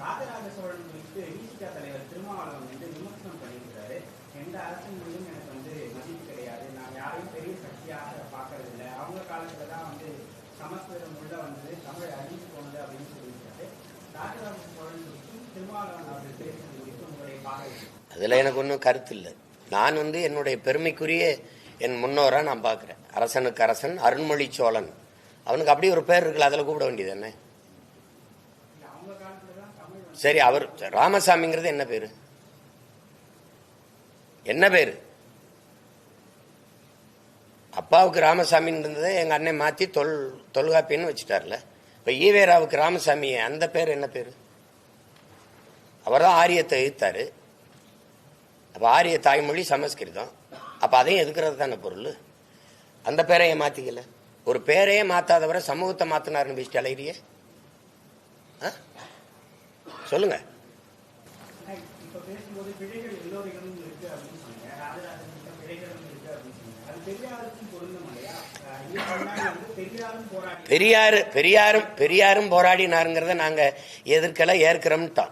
ராஜராஜ சோழன் குறித்து விசிக தலைவர் திருமாவளவன் வந்து விமர்சனம் பண்ணியிருக்கிறாரு. எந்த அரசின் மீதும் எனக்கு வந்து மதிப்பு கிடையாது, நான் யாரையும் பெரிய சக்தியாக பார்க்கறது இல்லை, அவங்க காலத்துல தான் வந்து சமஸ்கிருதம் உள்ள வந்தது, தமிழ் அழிஞ்சு போனது அப்படின்னு சொல்லியிருக்காரு. ராஜராஜ சோழன் குறித்தும் திருமாவளவன் அவர்கள் பேசுறது குறித்து உங்களுடைய பார்வை? அதுல எனக்கு ஒன்றும் கருத்து இல்லை. நான் வந்து என்னுடைய பெருமைக்குரிய என் முன்னோரா நான் பார்க்குறேன். அரசனுக்கு அரசன் அருண்மொழி சோழன், அவனுக்கு அப்படி ஒரு பேர் இருக்குல்ல, அதில் கூப்பிட வேண்டியது என்ன? சரி, அவர் ராமசாமிங்கிறது என்ன பேரு? என்ன பேரு? அப்பாவுக்கு ராமசாமின்னு இருந்ததை எங்க அண்ணன் மாத்தி தொல்காப்பின்னு வச்சுட்டார்ல. இப்ப ஈவேராவுக்கு ராமசாமி, அந்த பேர் என்ன பேரு? அவர் தான் ஆரியத்தை எதிர்த்தாரு. அப்ப ஆரிய தாய்மொழி சமஸ்கிருதம், அப்ப அதையும் எதுக்குறது தானே பொருள். அந்த பேரையே மாத்திக்கல. ஒரு பேரையே மாத்தாதவரை சமூகத்தை மாத்தினாருன்னு பேசிட்டு அலையிறியே, சொல்லுங்க. பெரியாரும் போராடினாருங்கிறத நாங்க எதிர்க்கல, ஏற்கிறோம்ட்டோம்.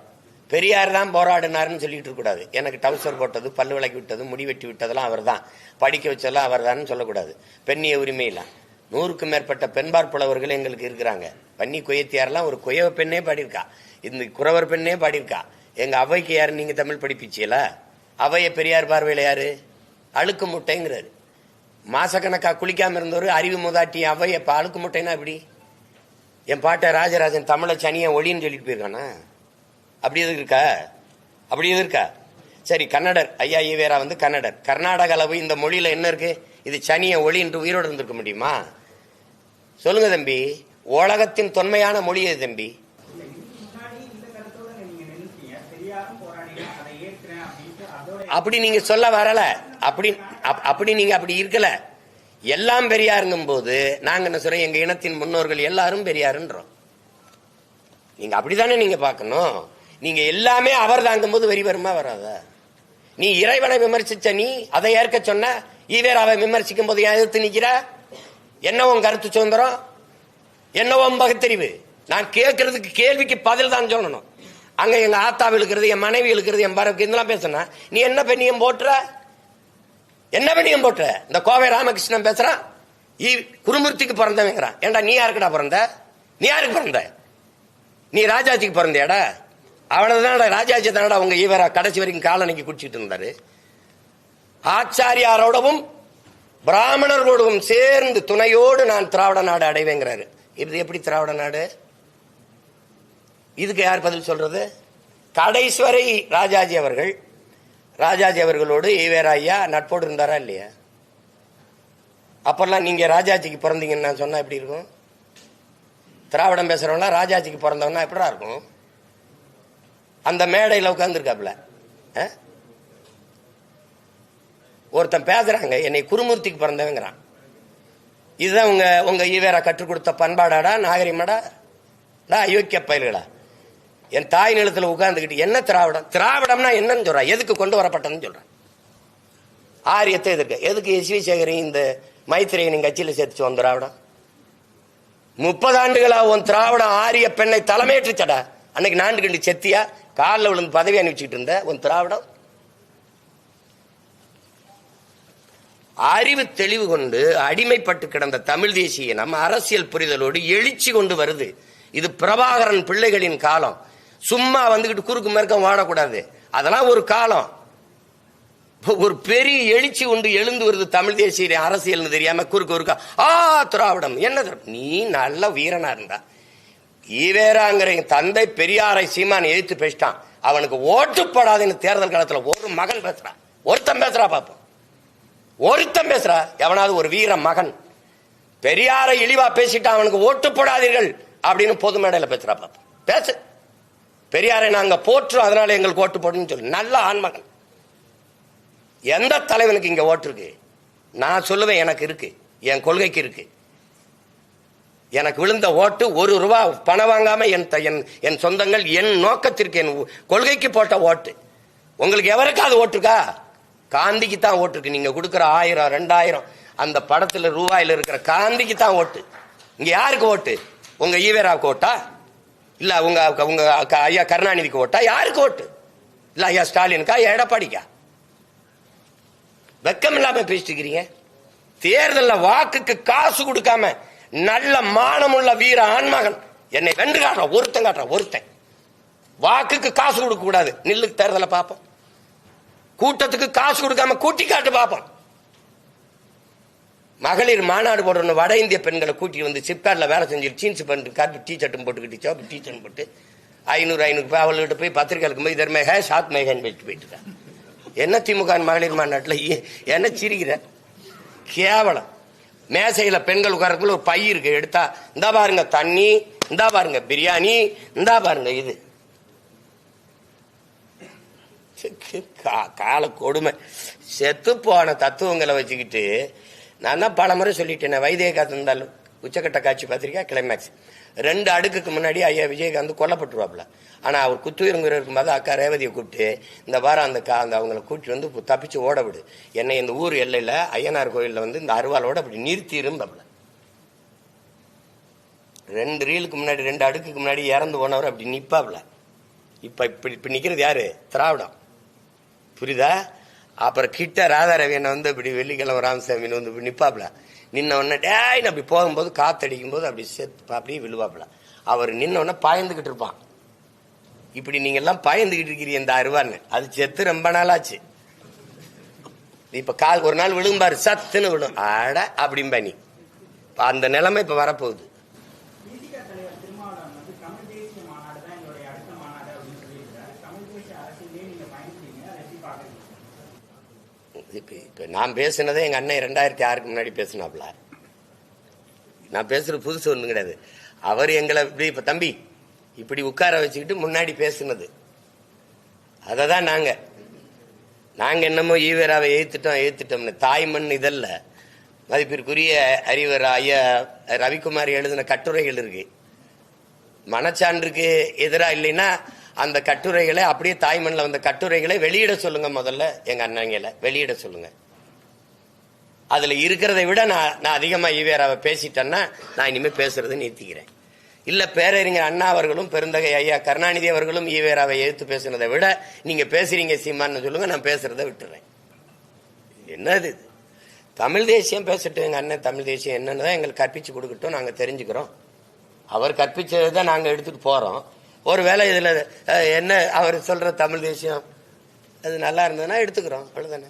பெரியார் தான் போராடினாருன்னு சொல்லிட்டு இருக்க கூடாது. எனக்கு டவுசர் போட்டது, பல்லு விளக்கி விட்டது, முடி வெட்டி விட்டதெல்லாம் அவர் தான், படிக்க வச்சதெல்லாம் அவர் தான் சொல்லக்கூடாது. பெண்ணிய உரிமையெல்லாம் 100க்கும் மேற்பட்ட பெண்பார் புலவர்கள் எங்களுக்கு இருக்கிறாங்க. பன்னி கொய்யத்தியாரெல்லாம் ஒரு கொய்யவ பெண்ணே பாடியிருக்கா, இந்த குறவர் பெண்ணே பாடியிருக்கா. எங்க அவைக்கு யாரு நீங்க தமிழ் படிப்பிச்சீல? அவைய பெரியார் பார்வையில யாரு? அழுக்கு முட்டைங்கிறாரு. மாசக்கணக்கா குளிக்காம இருந்தவர் அறிவு முதாட்டி அவைய அழுக்கு முட்டைன்னா எப்படி? என் பாட்ட ராஜராஜன் தமிழை சனியை ஒளின்னு சொல்லிட்டு போயிருக்கானா? அப்படி எது இருக்கா? அப்படி எது இருக்கா? சரி, கன்னடர் ஐயா ஈவேரா வந்து கன்னடர். கர்நாடகால போய் இந்த மொழியில என்ன இருக்கு? இது சனிய ஒளி என்று உயிரோடு இருந்திருக்க முடியுமா? சொல்லுங்க தம்பி. உலகத்தின் தொன்மையான மொழி எது தம்பி? அப்படி நீங்க சொல்ல வரல. அப்படி நீங்க அப்படி இருக்கல. எல்லாம் பெரியாருங்கும் போது நாங்க என்ன சொல்றோம்? எங்க இனத்தின் முன்னோர்கள் எல்லாரும் பெரியாருன்றோம். நீங்க அப்படித்தானே நீங்க பார்க்கணும். நீங்க எல்லாமே அவர் தாங்கும் போது வெறி வருமா வராதா? நீ இறைவனை விமர்சிச்ச, நீ அதை ஏற்க சொன்ன. ஈவேராவை விமர்சிக்கும் போது எதிர்த்து நிக்கிற. என்ன உன் கருத்து சுதந்திரம்? என்ன உன் பகுத்தறிவு? நான் கேட்கறதுக்கு கேள்விக்கு பதில் தான் சொல்லணும். அங்க எங்க ஆத்தாவை இழுக்கிறது, என் மனைவி இழுக்கிறது, என் பரவுக்கு இதெல்லாம் பேசுனா நீ என்ன பெண்ணியம் போட்டுற? என்ன பெண்ணியம் போட்டுற? இந்த கோவை ராமகிருஷ்ணன் பேசுறான், குருமூர்த்திக்கு பிறந்தவங்கிறான். ஏண்டா நீ யாருக்குடா பிறந்த? நீ யாருக்கு பிறந்த? நீ ராஜாஜிக்கு பிறந்தியாடா? அவனதானடா ராஜாஜி தானடா உங்க ஈவேரா கடைசி வரைக்கும் காலனிக்கு குடிச்சிட்டு இருந்தாரு. ஆச்சாரியாரோடவும் பிராமணர்களோடவும் சேர்ந்து துணையோடு நான் திராவிட நாடு அடைவேங்கிறாரு. இது எப்படி திராவிட நாடு? இதுக்கு யார் பதில் சொல்றது? கடைசி வரை ராஜாஜி அவர்களோடு ஈவேரா ஐயா நட்போடு இருந்தாரா இல்லையா? அப்பெல்லாம் நீங்க ராஜாஜிக்கு பிறந்தீங்கன்னு நான் சொன்னா எப்படி இருக்கும்? திராவிடம் பேசுறவனா ராஜாஜிக்கு பிறந்தவனா எப்படா இருக்கும்? அந்த மேடையில் உட்கார்ந்துருக்காப்ல ஒருத்தன் பேசுறாங்க, என்னை குருமூர்த்திக்கு பிறந்தவங்கிறான். இதுதான் உங்க ஈவேரா கற்றுக் கொடுத்த பண்பாடாடா, நாகரிகமாடா? அயோக்கிய பயல்களா? என் தாய் நிலத்தில் உட்கார்ந்துக்கிட்டு என்ன திராவிடம்னா என்னன்னு சொல்றான்? எதுக்கு கொண்டு வரப்பட்டதுன்னு சொல்றான்? ஆரியத்தை எதுக்கு எஸ்.வி. சேகரையும் இந்த மைத்திரையனின் கட்சியில சேர்த்து வந்த திராவிடம்? 30 ஆண்டுகளா உன் திராவிடம் ஆரிய பெண்ணை தலைமையேற்றுச்சடா. அன்னைக்கு நான்கு கண்டு செத்தியா காலில் விழுந்து பதவி அனுப்பிச்சுட்டு இருந்த உன் திராவிடம். அறிவு தெளிவு கொண்டு அடிமைப்பட்டு கிடந்த தமிழ் தேசிய நம்ம அரசியல் புரிதலோடு எழுச்சி கொண்டு வருது. இது பிரபாகரன் பிள்ளைகளின் காலம். சும்மா வந்துகிட்டு குறுக்கு மேற்கம் வாடக்கூடாது. அதெல்லாம் ஒரு காலம். ஒரு பெரிய எழுச்சி கொண்டு எழுந்து வருது தமிழ் தேசிய அரசியல் தெரியாம குறுக்கா திராவிடம் என்ன? நீ நல்ல வீரனா இருந்தா ஈவேராங்கிற தந்தை பெரியாரை சீமான் எதிர்த்து பேசிட்டான். அவனுக்கு ஓட்டுப்படாதுன்னு தேர்தல் காலத்துல ஒரு மகன் பேசுறான். ஒருத்தன் பேசுறா பாப்போம். ஒருத்தன் பேசுறா எவனாவது ஒரு வீர மகன் பெரியாரை இழிவா பேசிட்டான், அவனுக்கு ஓட்டு போடாதீர்கள் அப்படின்னு பொது மேடையில பேசுறா பாப்போம். பேசு. பெரியாரை நாங்க போற்றுறோம், அதனால எங்களுக்கு ஓட்டு போடுன்னு சொல்லு. நல்ல ஆண்மகன். எந்த தலைவனுக்கு இங்க ஓட்டு இருக்கு? நான் சொல்லுவேன், எனக்கு இருக்கு, என் கொள்கைக்கு இருக்கு. எனக்கு விழுந்த ஓட்டு ₹1 பணம் வாங்காம என் சொந்தங்கள் என் நோக்கத்திற்கு என் கொள்கைக்கு போட்ட ஓட்டு. உங்களுக்கு எவருக்காவது ஓட்டுருக்கா? காந்திக்கு தான் ஓட்டு இருக்கு. நீங்க கொடுக்குற 1000 2000 அந்த படத்துல ரூபாயில இருக்கிற காந்திக்கு தான் ஓட்டு. இங்க யாருக்கு ஓட்டு? உங்க ஈவேராவுக்கு ஓட்டா? இல்ல உங்க உங்க ஐயா கருணாநிதிக்கு ஓட்டா? யாருக்கு ஓட்டு? இல்ல ஐயா ஸ்டாலினுக்கா, ஐயா எடப்பாடிக்கா? வெக்கம் இல்லாம பேசிட்டு இருக்கிறீங்க. தேர்தலில் வாக்குக்கு காசு கொடுக்காம நல்ல மானமுள்ள வீர ஆண்மகன் என்னை வென்று காட்டுறான். ஒருத்தன் வாக்குக்கு காசு கொடுக்க கூடாது. நில்லு, தேர்தலை பார்ப்போம். கூட்டத்துக்கு காசு கொடுக்காம கூட்டி காட்டு பார்ப்போம். மகளிர் மாநாடு போடணும், வட இந்திய பெண்களை கூட்டி வந்து சிப்கார்ட்ல வேலை செஞ்சு ஜீன்ஸ் பண்ணிட்டு காப்பி டீ ஷர்ட்டும் போட்டுக்கிட்டு சோப்பு டீ ஷர்ட் போட்டு 500 அவள்கிட்ட போய் பத்திரிகைக்கு போய் இதர் மேக சாத் மேகன்னு வச்சுட்டு போயிட்டு இருக்காங்க. என்ன திமுக மகளிர் மாநாட்டில் என்ன சிரிக்கிற? கேவலம். மேசையில பெண்கள் உட்காரக்குள்ள ஒரு பை இருக்கு, எடுத்தா இந்தா பாருங்க தண்ணி, இந்தா பாருங்க பிரியாணி, இந்தா பாருங்க இது. கால கொடுமை. செத்து போன தத்துவங்களை வச்சுக்கிட்டு நான் தான் பல முறை சொல்லிட்டேன். வைத்தியகாந்த் இருந்தாலும் உச்சக்கட்ட காட்சி பத்திரிக்கா கிளைமேக்ஸ் 2 அடுக்குக்கு முன்னாடி ஐயா விஜயகாந்த் கொல்லப்பட்டுருவாப்ல. ஆனா அவர் குத்துயிருங்கிற இருக்கும்போது அக்கா ரேவதியை கூப்பிட்டு இந்த வாரம் அந்த அவங்களை கூட்டி வந்து தப்பிச்சு ஓட விடு, என்னை இந்த ஊர் எல்லையில ஐயனார் கோயில்ல வந்து இந்த அருவாலோட அப்படி நிறுத்திருந்தாப்ல. 2 ரீலுக்கு முன்னாடி 2 அடுக்குக்கு முன்னாடி இறந்து போனவர் அப்படி நிப்பாப்ல. இப்ப நிக்கிறது யாரு? திராவிடம். புரியுதா? அப்புறம் கிட்ட ராதாரவி என்ன வந்து இப்படி வெள்ளிக்கிழமை ராமசாமி வந்து நிப்பாப்ல. நின்ன உடனே டேன்னு அப்படி போகும்போது காத்தடிக்கும் போது அப்படி செத்து அப்படியே விழுவாப்ல. அவர் நின்ன உடனே பாய்ந்துகிட்டு இருப்பான். இப்படி நீங்க எல்லாம் பாய்ந்துகிட்டு இருக்கிறீங்க இந்த அருவான்னு. அது செத்து ரொம்ப நாளாச்சு. இப்ப கால் ஒரு நாள் விழும்பாரு, சத்துன்னு விழும். ஆட அப்படிம்பா நீ. அந்த நிலைமை இப்ப வரப்போகுது. இப்ப நான் பேசினதே எங்க அண்ணன் 2006க்கு முன்னாடி பேசினாப்ல. நான் பேசுறது புதுசு ஒண்ணு கிடையாது. அவர் எங்களை இப்படி இப்ப தம்பி இப்படி உட்கார வச்சுக்கிட்டு முன்னாடி பேசுனது. அததான் நாங்க என்னமோ ஈவேராவை ஏத்துட்டோம்னு. தாய்மண் இதல்ல. மதிப்பிற்குரிய அறிவர் ஐயா ரவிக்குமார் எழுதின கட்டுரைகள் இருக்கு. மனச்சான்றுக்கு எதிராக இல்லைன்னா அந்த கட்டுரைகளை அப்படியே தாய்மண்ணில் வந்த கட்டுரைகளை வெளியிட சொல்லுங்க. முதல்ல எங்க அண்ணங்களை வெளியிட சொல்லுங்க. அதுல இருக்கிறதை விட நான் அதிகமா ஈவேராவை பேசிட்டேன்னா நான் இனிமே பேசுறதை நிறுத்திக்கிறேன். இல்ல பேரறிஞர் அண்ணா அவர்களும் பெருந்தகை ஐயா கருணாநிதி அவர்களும் ஈவேராவை எதிர்த்து பேசுனதை விட நீங்க பேசுறீங்க சீமான்னு சொல்லுங்க, நான் பேசுறதை விட்டுறேன். என்னது தமிழ் தேசியம் பேசட்டும். எங்க அண்ணன் தமிழ் தேசியம் என்னன்னு எங்களுக்கு கற்பிச்சு கொடுக்கட்டும், நாங்க தெரிஞ்சுக்கிறோம். அவர் கற்பிச்சதான் நாங்க எடுத்துட்டு போறோம். ஒருவேளை இதுல என்ன அவர் சொல்ற தமிழ் தேசியம் அது நல்லா இருந்ததுன்னா எடுத்துக்கிறோம், அவ்வளவுதானே.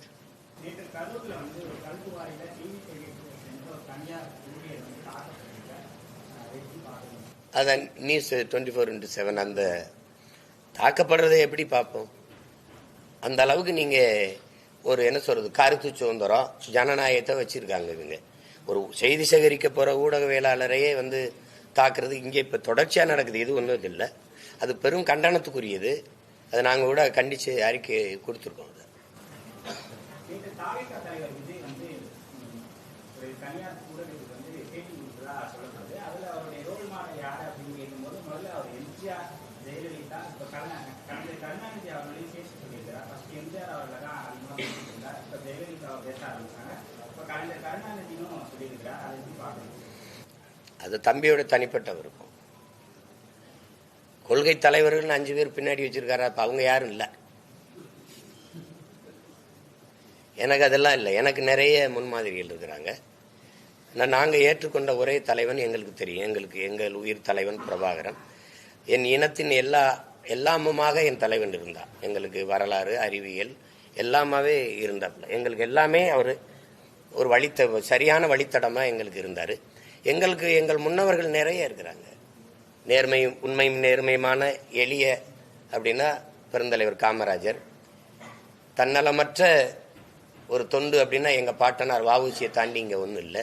அதான் நியூஸ் 24/7 அந்த தாக்கப்படுறதை எப்படி பார்ப்போம்? அந்த அளவுக்கு நீங்க ஒரு என்ன சொல்றது கருத்து சுதந்திரம் ஜனநாயகத்தை வச்சிருக்காங்க. இவங்க ஒரு செய்தி சேகரிக்க போற ஊடகவியலாளரையே வந்து தாக்குறது இங்கே இப்ப தொடர்ச்சியா நடக்குது. இது ஒன்றும் இல்லை, அது பெரும் கண்டனத்துக்குரியது. அதை நாங்க கூட கண்டிச்சு அறிக்கை கொடுத்துருக்கோம். அது தம்பியோட தனிப்பட்ட விருப்பம். கொள்கை தலைவர்கள் 5 பேர் பின்னாடி வச்சிருக்காரு. அப்ப அவங்க யாரும் இல்ல. எனக்கு அதெல்லாம் இல்லை. எனக்கு நிறைய முன்மாதிரிகள் இருக்கிறாங்க. நாங்க ஏற்றுக்கொண்ட ஒரே தலைவன் எங்களுக்கு தெரியும். எங்கள் உயிர் தலைவன் பிரபாகரன். என் இனத்தின் எல்லாமுமாக என் தலைவன் இருந்தார். எங்களுக்கு வரலாறு அறிவியல் எல்லாமே இருந்தாப்புல. எங்களுக்கு எல்லாமே அவர் ஒரு சரியான வழித்தடமா எங்களுக்கு இருந்தாரு. எங்கள் முன்னவர்கள் நிறைய இருக்கிறாங்க. உண்மையும் நேர்மையுமான எளிய அப்படின்னா பெருந்தலைவர் காமராஜர். தன்னலமற்ற ஒரு தொண்டு அப்படின்னா எங்க பாட்டனார் வஉசியை தாண்டி இங்க ஒன்றும் இல்லை.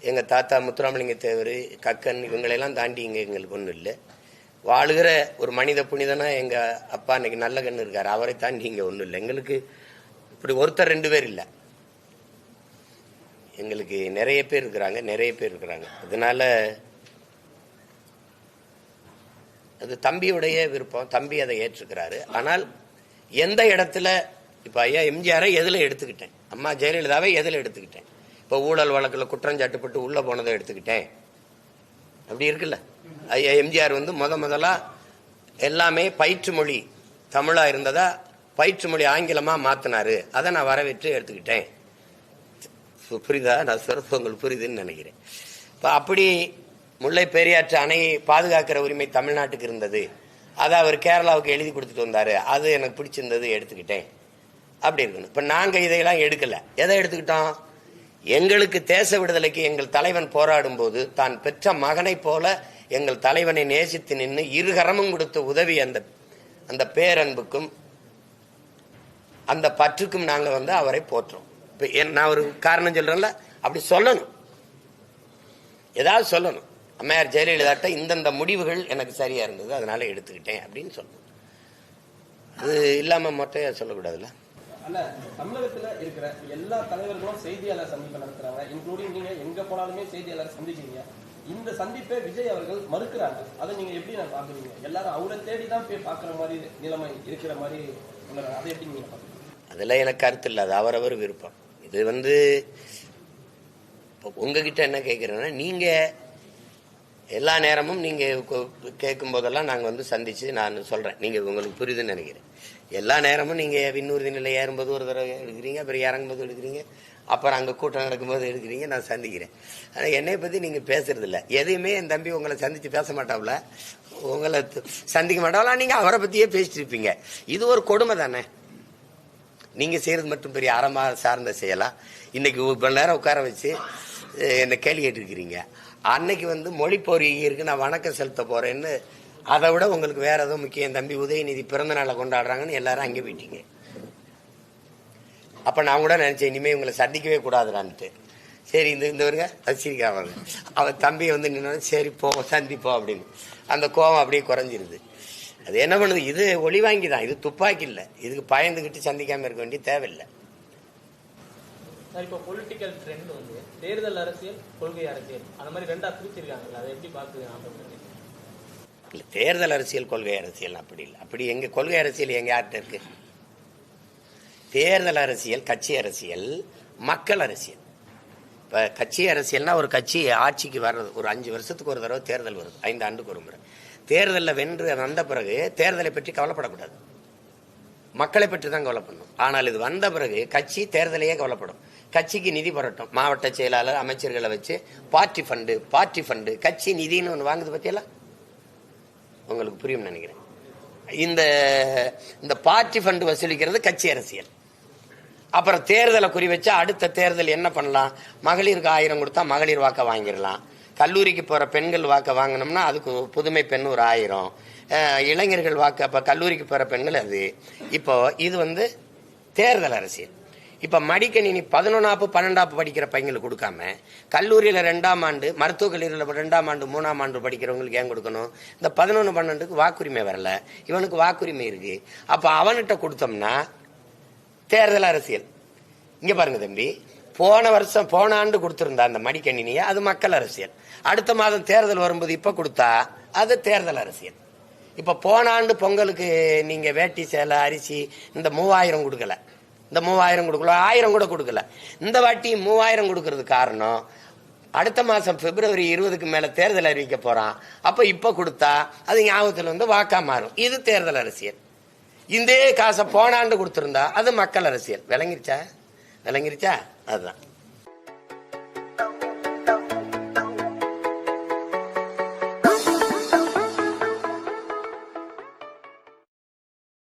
எங்க தாத்தா முத்துராமலிங்க தேவர், கக்கன் இவங்களெல்லாம் தாண்டி இங்க எங்களுக்கு ஒன்றும் இல்லை. வாழுகிற ஒரு மனித புனிதனா எங்க அப்பா இன்னைக்கு நல்ல கண்ணு இருக்காரு, அவரை தாண்டி இங்க ஒன்றும் இல்லை. எங்களுக்கு இப்படி ஒருத்தர் 2 பேர் இல்லை, எங்களுக்கு நிறைய பேர் இருக்கிறாங்க. அதனால அது தம்பியுடைய விருப்பம். தம்பி அதை ஏற்றுக்கிறாரு. ஆனால் எந்த இடத்துல இப்ப ஐயா எம்ஜிஆரை எதுல எடுத்துக்கிட்டேன், அம்மா ஜெயலலிதாவை எதுல எடுத்துக்கிட்டேன், இப்ப ஊழல் வழக்குல குற்றஞ்சாட்டுப்பட்டு உள்ள போனதை எடுத்துக்கிட்டேன், அப்படி இருக்குல்ல. எம்ஜிஆர் வந்து முதலா எல்லாமே பயிற்று மொழி தமிழா இருந்ததா பயிற்று மொழி ஆங்கிலமா மாத்தினாரு. அதை நான் வரவேற்று எடுத்துக்கிட்டேன். புரியுதா? நான் சொல்றது உங்களுக்கு புரியுதுன்னு நினைக்கிறேன். இப்ப அப்படி முல்லை பெரியாற்று அணையை பாதுகாக்கிற உரிமை தமிழ்நாட்டுக்கு இருந்தது. அதை அவர் கேரளாவுக்கு எழுதி கொடுத்துட்டு வந்தாரு. அது எனக்கு பிடிச்சிருந்தது, எடுத்துக்கிட்டேன். அப்படி இருக்கணும். இப்ப நாங்க இதையெல்லாம் எடுக்கல. எதை எடுத்துக்கிட்டோம்? எங்களுக்கு தேச விடுதலைக்கு எங்கள் தலைவன் போராடும் போது தான் பெற்ற மகனை போல எங்கள் தலைவனை நேசித்து நின்று இருகரமும் கொடுத்த உதவி அந்த பேரன்புக்கும் அந்த பற்றுக்கும் நாங்க வந்து அவரை போற்றோம். நான் ஒரு காரணம் சொல்றேன்ல, அப்படி சொல்லணும், ஏதாவது சொல்லணும். அம்மையார் ஜெயலலிதாட்ட இந்தந்த முடிவுகள் எனக்கு சரியா இருந்தது, அதனால எடுத்துக்கிட்டேன் அப்படின்னு சொல்லணும். அது இல்லாம மொட்டையா சொல்லக்கூடாதுல்ல. அல்ல, தமிழகத்துல இருக்கிற எல்லா தலைவர்களும் செய்தியாளர் சந்திப்பு நடத்துறாங்க. இன்க்ளூடிங் நீங்க எங்க போனாலுமே செய்தியாளர் சந்திக்கிறீங்க. இந்த சந்திப்பை விஜய் அவர்கள் மறுக்கிறாங்க. அதை நீங்க எப்படி நான் பாக்குறீங்க? எல்லாரும் அவரை தேடிதான் போய் பாக்குற மாதிரி நிலைமை இருக்கிற மாதிரி அதை எப்படி நீங்க பாக்குறீங்க? அதுல எனக்கு கருத்து இல்லை, அது அவரவர் விருப்பம். இது வந்து உங்ககிட்ட என்ன கேட்கிறேன்னா, நீங்க எல்லா நேரமும் நீங்க கேட்கும் போதெல்லாம் நாங்க வந்து சந்திச்சு நான் சொல்றேன், நீங்க உங்களுக்கு புரியுதுன்னு நினைக்கிறேன். எல்லா நேரமும் நீங்க விண்ணூர்தி நிலை ஏறும்போது ஒரு தடவை எடுக்கிறீங்க, அப்புறம் இறங்கும்போது எடுக்கிறீங்க, அப்புறம் அங்க கூட்டம் நடக்கும்போது எடுக்கிறீங்க, நான் சந்திக்கிறேன். ஆனா என்னை பத்தி நீங்க பேசுறது இல்லை. எதையுமே என் தம்பி உங்களை சந்திச்சு பேச மாட்டாப்ல, உங்களை சந்திக்க மாட்டாங்களா, நீங்க அவரை பத்தியே பேசிட்டு இருப்பீங்க. இது ஒரு கொடுமை தானே. நீங்க செய்யறது மட்டும் பெரிய அறமா சார்ந்த செய்யலாம். இன்னைக்கு ஒரு நேரம் உட்கார வச்சு என்ன கேள்வி கேட்டுருக்கிறீங்க. அன்னைக்கு வந்து மொழி போர் இருக்கு, நான் வணக்கம் செலுத்த போறேன்னு, அதை விட உங்களுக்கு வேற ஏதோ முக்கியம், என் தம்பி உதயநிதி பிறந்த நாளை கொண்டாடுறாங்கன்னு எல்லாரும் அங்கே போயிட்டீங்க. அப்ப நான் கூட நினைச்சேன் இனிமே இவங்களை சந்திக்கவே கூடாதுடான்ட்டு. சரி இந்த வருங்க ரசிக்காங்க, அவன் தம்பியை வந்து நின்று சரி போ சந்திப்போம் அப்படின்னு அந்த கோபம் அப்படியே குறைஞ்சிருது. அது என்ன பண்ணுது? இது ஒளி வாங்கி தான், இது துப்பாக்கி இல்லை. இதுக்கு பயந்துகிட்டு சந்திக்காம இருக்க வேண்டிய தேவையில்லை. இப்போ பொலிட்டிக்கல் ட்ரெண்ட் வந்து தேர்தல் அரசியல், கொள்கை அரசியல், அந்த மாதிரி ரெண்டா பிரிச்சிருக்காங்க. அதை எப்படி பாக்குறீங்க? தேர்தல் அரசியல், கொள்கை அரசியல் அப்படி இல்லை. அப்படி எங்க கொள்கை அரசியல் எங்க யார்கிட்ட இருக்கு? தேர்தல் அரசியல் கட்சி அரசியல், மக்கள் அரசியல். இப்ப கட்சி அரசியல்னா ஒரு கட்சி ஆட்சிக்கு வர்றது, ஒரு 5 வருஷத்துக்கு ஒரு தடவை தேர்தல் வருது, 5 ஆண்டுக்கு ஒரு முறை. தேர்தலில் வென்று வந்த பிறகு தேர்தலை பற்றி கவலைப்படக்கூடாது, மக்களை பற்றி தான் கவலைப்படணும். ஆனால் இது வந்த பிறகு கட்சி தேர்தலையே கவலைப்படும். கட்சிக்கு நிதி புரட்டும், மாவட்ட செயலாளர் அமைச்சர்களை வச்சு பார்ட்டி ஃபண்டு கட்சி நிதினு ஒன்று வாங்குது பத்தியெல்லாம் உங்களுக்கு புரியும் நினைக்கிறேன். இந்த பார்ட்டி ஃபண்டு வசூலிக்கிறது கட்சி அரசியல். அப்புறம் தேர்தலை குறி வச்சா அடுத்த தேர்தல் என்ன பண்ணலாம்? மகளிருக்கு 1000 கொடுத்தா மகளிர் வாக்க வாங்கிடலாம். கல்லூரிக்கு போற பெண்கள் வாக்க வாங்கினோம்னா அதுக்கு புதுமை பெண் ஒரு 1000, இளைஞர்கள் வாக்கு. அப்ப கல்லூரிக்கு போற பெண்கள் அது. இப்போ இது வந்து தேர்தல் அரசியல். இப்ப மடிக்கணினி 11ஆப்பு 12ஆப்பு படிக்கிற பையங்களுக்கு கொடுக்காம கல்லூரியில 2ஆம் ஆண்டு, மருத்துவக் கல்லூரியில 2ஆம் ஆண்டு 3ஆம் ஆண்டு படிக்கிறவங்களுக்கு ஏன் கொடுக்கணும்? இந்த 11, 12க்கு வாக்குரிமை வரல, இவனுக்கு வாக்குரிமை இருக்கு. அப்ப அவன்கிட்ட கொடுத்தோம்னா தேர்தல் அரசியல். இங்க பாருங்க தம்பி, போன ஆண்டு கொடுத்திருந்தா அந்த மடிக்கணினிய, அது மக்கள் அரசியல். அடுத்த மாதம் தேர்தல் வரும்போது இப்ப கொடுத்தா அது தேர்தல் அரசியல். இப்ப போன ஆண்டு பொங்கலுக்கு நீங்க வேட்டி சேலை அரிசி இந்த 3000 கொடுக்கல, இந்த 3000 கொடுக்கல, 1000 கூட கொடுக்கல. இந்த வாட்டி 3000 கொடுக்கறது காரணம், அடுத்த மாசம் பிப்ரவரி 20க்கு மேல தேர்தல் அறிவிக்க போறான். அப்ப இப்ப கொடுத்தா அது ஞாபகத்துல வந்து வாக்கா மாறும். இது தேர்தல் அரசியல். இந்த காசை போன ஆண்டு கொடுத்திருந்தா அது மக்கள் அரசியல். விளங்கிருச்சா? அதுதான்.